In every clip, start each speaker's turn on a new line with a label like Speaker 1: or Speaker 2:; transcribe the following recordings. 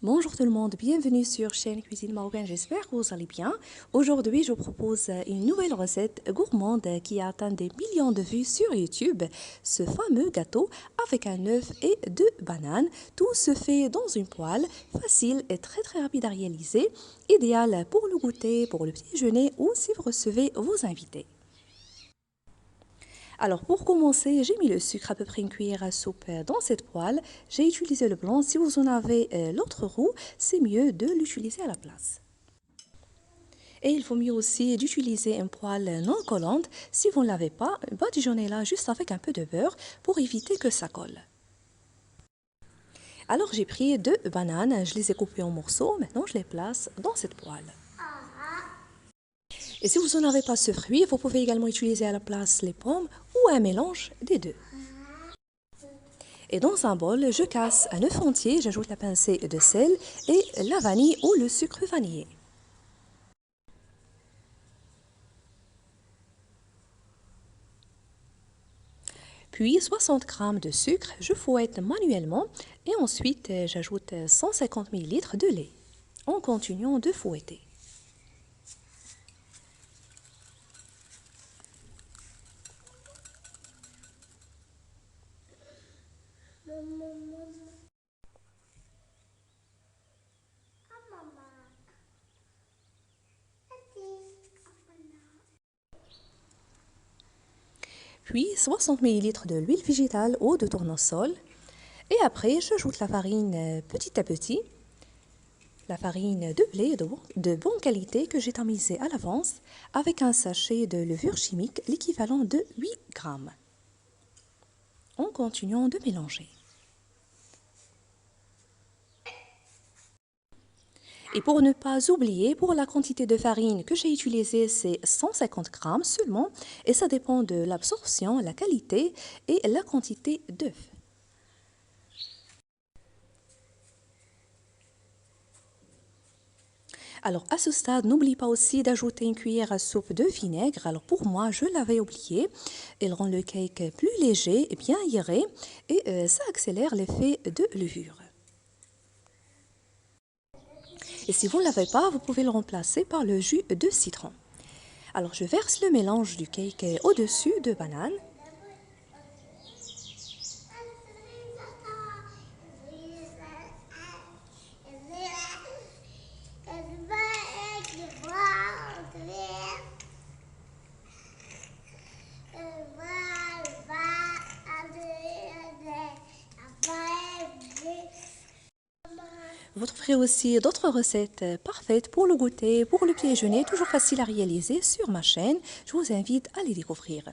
Speaker 1: Bonjour tout le monde, bienvenue sur chaîne Cuisine Marocaine, j'espère que vous allez bien. Aujourd'hui, je vous propose une nouvelle recette gourmande qui a atteint des millions de vues sur YouTube. Ce fameux gâteau avec un œuf et deux bananes. Tout se fait dans une poêle, facile et très rapide à réaliser. Idéal pour le goûter, pour le petit déjeuner ou si vous recevez vos invités. Alors pour commencer, j'ai mis le sucre à peu près une cuillère à soupe dans cette poêle. J'ai utilisé le blanc. Si vous en avez l'autre roux, c'est mieux de l'utiliser à la place. Et il faut mieux aussi d'utiliser une poêle non collante. Si vous ne l'avez pas, badigeonnez-la juste avec un peu de beurre pour éviter que ça colle. Alors j'ai pris deux bananes, je les ai coupées en morceaux. Maintenant je les place dans cette poêle. Et si vous n'en avez pas ce fruit, vous pouvez également utiliser à la place les pommes ou un mélange des deux. Et dans un bol, je casse un œuf entier, j'ajoute la pincée de sel et la vanille ou le sucre vanillé. Puis 60 g de sucre, je fouette manuellement et ensuite j'ajoute 150 ml de lait en continuant de fouetter. Puis 60 ml de l'huile végétale ou de tournesol. Et après, j'ajoute la farine petit à petit. La farine de blé de bonne qualité que j'ai tamisée à l'avance avec un sachet de levure chimique, l'équivalent de 8 g. En continuant de mélanger. Et pour ne pas oublier, pour la quantité de farine que j'ai utilisée, c'est 150 g seulement. Et ça dépend de l'absorption, la qualité et la quantité d'œufs. Alors à ce stade, n'oublie pas aussi d'ajouter une cuillère à soupe de vinaigre. Alors pour moi, je l'avais oublié. Il rend le cake plus léger et bien aéré et ça accélère l'effet de levure. Et si vous ne l'avez pas, vous pouvez le remplacer par le jus de citron. Alors je verse le mélange du cake au-dessus de bananes. Vous trouverez aussi d'autres recettes parfaites pour le goûter, pour le petit déjeuner, toujours facile à réaliser sur ma chaîne. Je vous invite à les découvrir.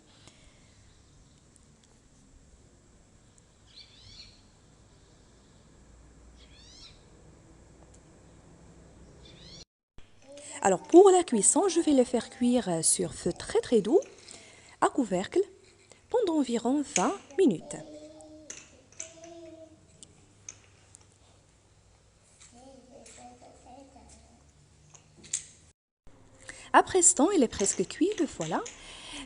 Speaker 1: Alors pour la cuisson, je vais le faire cuire sur feu très doux, à couvercle, pendant environ 20 minutes. Après ce temps, il est presque cuit, le voilà.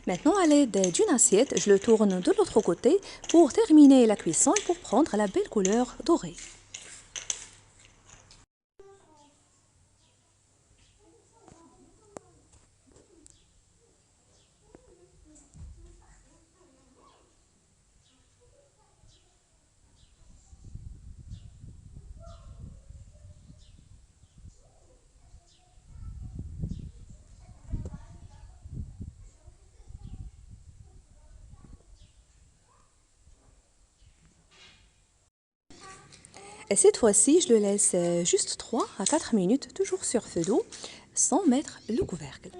Speaker 1: Maintenant, à l'aide d'une assiette, je le tourne de l'autre côté pour terminer la cuisson et pour prendre la belle couleur dorée. Et cette fois-ci, je le laisse juste 3 à 4 minutes, toujours sur feu doux, sans mettre le couvercle.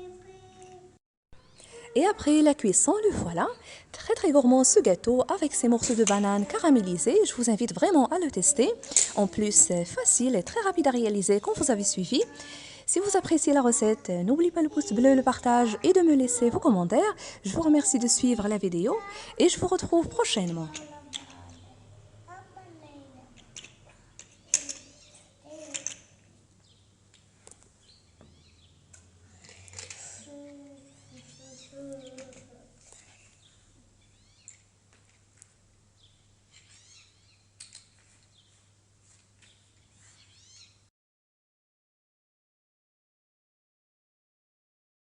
Speaker 1: Et après la cuisson, le voilà, très gourmand ce gâteau avec ces morceaux de banane caramélisés. Je vous invite vraiment à le tester. En plus, facile et très rapide à réaliser quand vous avez suivi. Si vous appréciez la recette, n'oubliez pas le pouce bleu, le partage et de me laisser vos commentaires. Je vous remercie de suivre la vidéo et je vous retrouve prochainement.